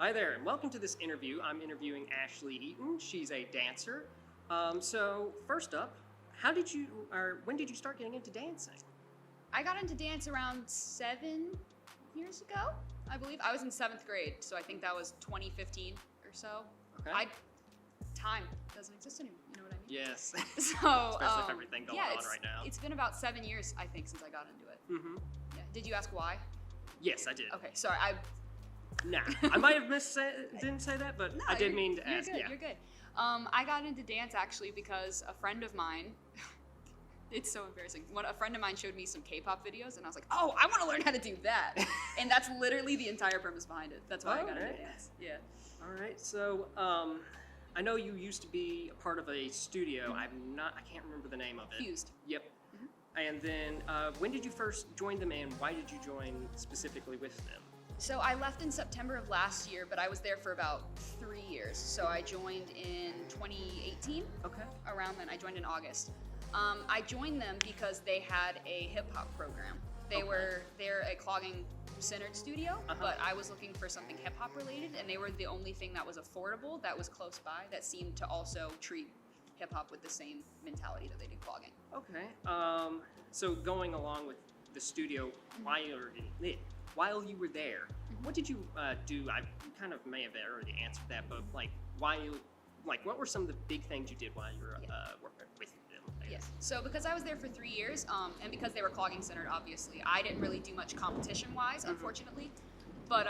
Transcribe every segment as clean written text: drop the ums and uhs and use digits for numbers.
Hi there, and welcome to this interview. I'm interviewing Ashley Eaton. She's a dancer. So first up, when did you start getting into dancing? I got into dance around 7 years ago, I believe. I was in 7th grade, so I think that was 2015 or so. Okay. Time doesn't exist anymore, you know what I mean? Yes. So, Especially with everything going on right now. It's been about 7 years, I think, since I got into it. Mm-hmm. Yeah. Did you ask why? Yes, I did. Okay, sorry. Nah, I might have didn't say that, but No, I did mean to you're ask. Good, Yeah. You're good. I got into dance actually because a friend of mine. It's so embarrassing. A friend of mine showed me some K-pop videos, and I was like, "Oh, I want to learn how to do that." And that's literally the entire premise behind it. That's why I got into dance. Yeah. All right. So, I know you used to be a part of a studio. I can't remember the name of it. Fused. Yep. Mm-hmm. And then, when did you first join them, and why did you join specifically with them? So I left in September of last year, but I was there for about 3 years. So I joined in 2018. Okay. Around then, I joined in August. I joined them because they had a hip hop program. They're a clogging-centered studio, but I was looking for something hip hop related, and they were the only thing that was affordable, that was close by, that seemed to also treat hip hop with the same mentality that they do clogging. Okay. So going along with the studio, while you were there, what did you do? You kind of may have already answered that, but what were some of the big things you did while you were working with them? Yes. So because I was there for 3 years, and because they were clogging centered, obviously, I didn't really do much competition-wise, unfortunately. But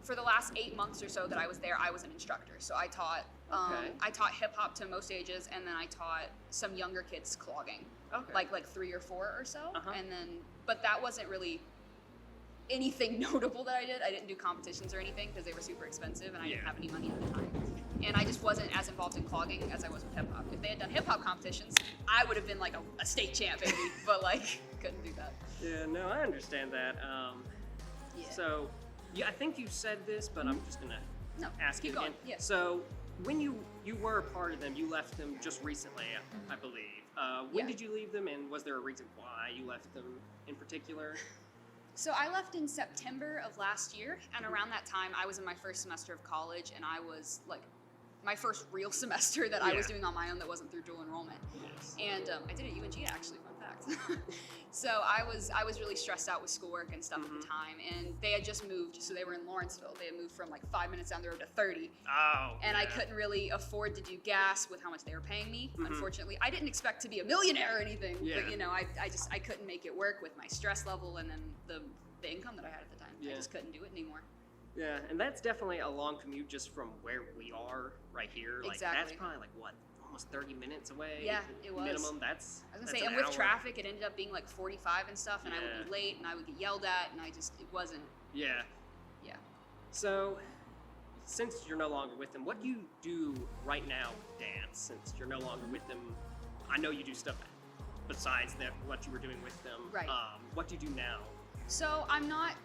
for the last 8 months or so that I was there, I was an instructor. So I taught I taught hip hop to most ages, and then I taught some younger kids clogging, like 3 or 4 or so. And then, but that wasn't really anything notable that I did. I didn't do competitions or anything because they were super expensive, and I didn't have any money at the time. And I just wasn't as involved in clogging as I was with hip hop. If they had done hip hop competitions, I would have been like a state champ, maybe. But couldn't do that. Yeah, no, I understand that. Yeah. So, I think you said this, but I'm just gonna ask keep it going. again. Yeah. So, when you were a part of them, you left them just recently, I believe. When did you leave them, and was there a reason why you left them in particular? So I left in September of last year, and around that time, I was in my first semester of college, and I was my first real semester that I was doing on my own that wasn't through dual enrollment. Yes. And I did it at UNG actually, fun fact. So I was really stressed out with schoolwork and stuff at the time, and they had just moved, so they were in Lawrenceville. They had moved from 5 minutes down the road to 30. Oh. And I couldn't really afford to do gas with how much they were paying me. Unfortunately, I didn't expect to be a millionaire or anything, but I couldn't make it work with my stress level and then the income that I had at the time. I just couldn't do it anymore. Yeah, and that's definitely a long commute just from where we are right here. Exactly. That's probably almost 30 minutes away. Yeah, it was. Minimum. I was gonna say, and with traffic, it ended up being 45 and stuff, and I would be late, and I would get yelled at, and it wasn't. Yeah. Yeah. So, since you're no longer with them, what do you do right now with dance? Since you're no longer with them, I know you do stuff besides what you were doing with them. Right. What do you do now? So I'm not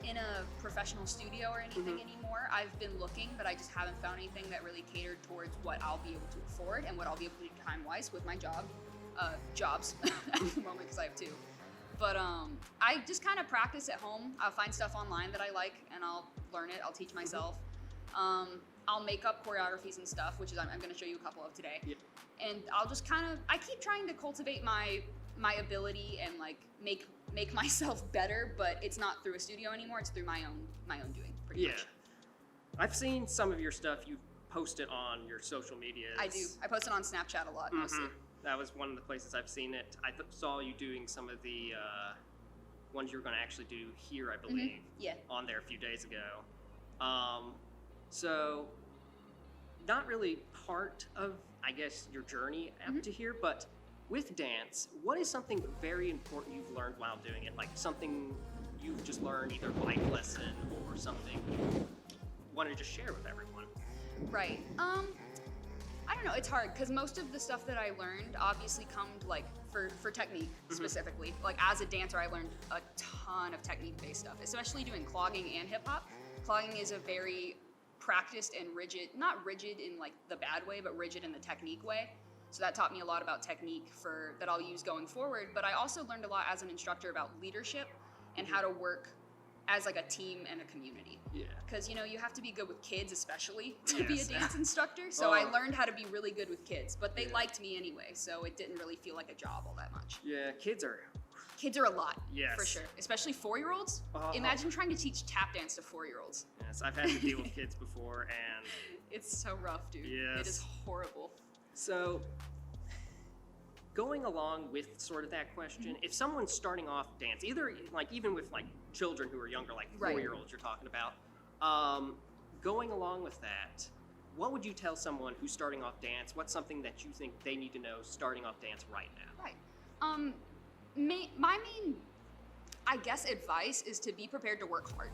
in a professional studio or anything anymore. I've been looking, but I just haven't found anything that really catered towards what I'll be able to afford and what I'll be able to do time-wise with my jobs at the moment, because I have 2. But I just kind of practice at home. I'll find stuff online that I like, and I'll learn it. I'll teach myself. I'll make up choreographies and stuff, which is I'm going to show you a couple of today. Yep. And I'll just I keep trying to cultivate my ability and make myself better, but it's not through a studio anymore. It's through my own doing, pretty much. I've seen some of your stuff you posted on your social medias. I do. I post it on Snapchat a lot, mostly. That was one of the places I've seen it. I saw you doing some of the ones you were going to actually do here, I believe. Yeah. On there a few days ago. So, not really part of, I guess, your journey up to here, but with dance, what is something very important you've learned while doing it? Like something you've just learned, either life lesson or something you want to just share with everyone? Right. I don't know. It's hard because most of the stuff that I learned obviously come for technique specifically. As a dancer, I learned a ton of technique-based stuff, especially doing clogging and hip hop. Clogging is a very practiced and rigid, not rigid in the bad way, but rigid in the technique way. So that taught me a lot about technique that I'll use going forward. But I also learned a lot as an instructor about leadership and how to work as like a team and a community. Yeah. Because you have to be good with kids, especially to be a Yes. dance instructor. So I Oh. learned how to be really good with kids, but they Yeah. liked me anyway, so it didn't really feel like a job all that much. Yeah, kids are. Kids are a lot, Yes. for sure, especially 4-year-olds. Oh. Imagine trying to teach tap dance to 4-year-olds. Yes, I've had to deal with kids before, and It's so rough, dude. Yes. It is horrible. so going along with sort of that question, if someone's starting off dance, either like even with like children who are younger, like Right. 4-year-olds you're talking about, going along with that, what would you tell someone who's starting off dance? What's something that you think they need to know starting off dance right now? Right. My main, I guess, advice is to be prepared to work hard,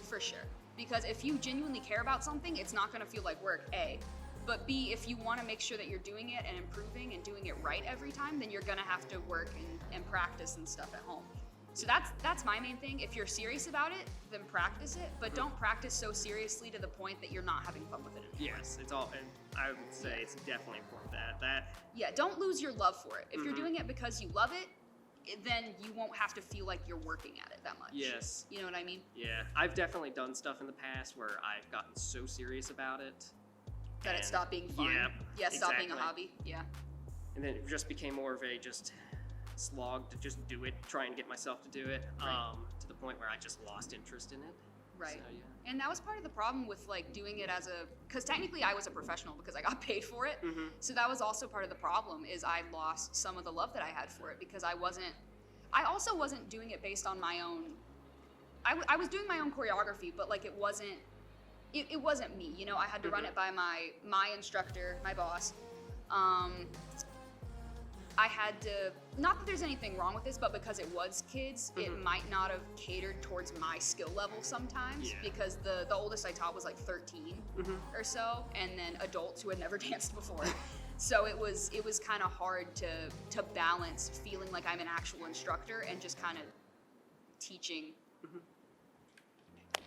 for sure. Because if you genuinely care about something, it's not going to feel like work, A. But B, if you want to make sure that you're doing it and improving and doing it right every time, then you're going to have to work and practice and stuff at home. So that's my main thing. If you're serious about it, then practice it, but don't practice so seriously to the point that you're not having fun with it anymore. Yes, it's all, and I would say it's definitely important that Yeah, don't lose your love for it. If you're doing it because you love it, then you won't have to feel like you're working at it that much. yes. You know what I mean? Yeah, I've definitely done stuff in the past where I've gotten so serious about it. That it and- stopped being fun. Yeah, Stop being a exactly. hobby. Yeah. And then it just became more of a just slog to just do it, try and get myself to do it, Right. to the point where I just lost interest in it. Right. So, yeah. And that was part of the problem with like doing it because technically I was a professional because I got paid for it. Mhm. So that was also part of the problem is I lost some of the love that I had for it because I also wasn't doing it based on my own, I was doing my own choreography, but like it wasn't me, I had to run it by my instructor, my boss. I had to, not that there's anything wrong with this, but because it was kids, it might not have catered towards my skill level sometimes Yeah. because the oldest I taught was like 13 or so, and then adults who had never danced before. So it was kind of hard to balance feeling like I'm an actual instructor and just kind of teaching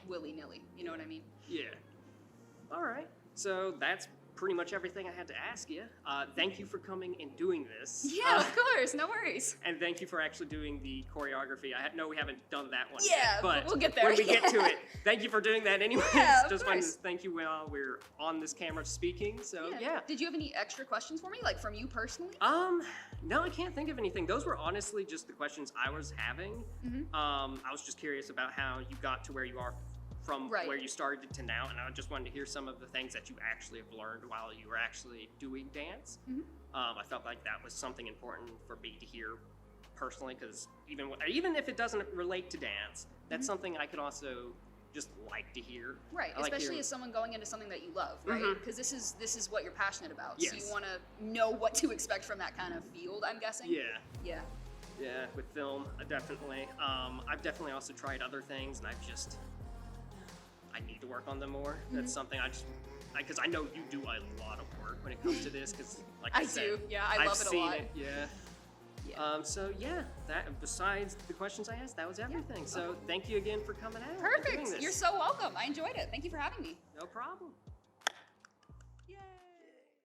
willy-nilly, you know what I mean? Yeah. All right. So that's pretty much everything I had to ask you. Thank you for coming and doing this. Yeah, of course, no worries. And thank you for actually doing the choreography. know we haven't done that one Yeah, yet, but but we'll get there. when we get to it, thank you for doing that anyways. Yeah, of Just wanted to course. thank you while we're on this camera speaking. So yeah. Did you have any extra questions for me, like from you personally? No, I can't think of anything. Those were honestly just the questions I was having. I was just curious about how you got to where you are from Right. where you started to now, and I just wanted to hear some of the things that you actually have learned while you were actually doing dance. I felt like that was something important for me to hear personally, because even if it doesn't relate to dance, that's something I could also just like to hear. Right, I like especially hearing- as someone going into something that you love, right? Because this is what you're passionate about. So Yes. you want to know what to expect from that kind of field, I'm guessing. Yeah. Yeah. Yeah, with film, definitely. I've definitely also tried other things, and I need to work on them more. That's something because I know you do a lot of work when it comes to this, because like I said, do. Yeah, I I've love it a seen lot. it, yeah. Yeah. So yeah, that besides the questions I asked, that was everything. So thank you again for coming out. and doing Perfect. this. You're so welcome. I enjoyed it. Thank you for having me. No problem.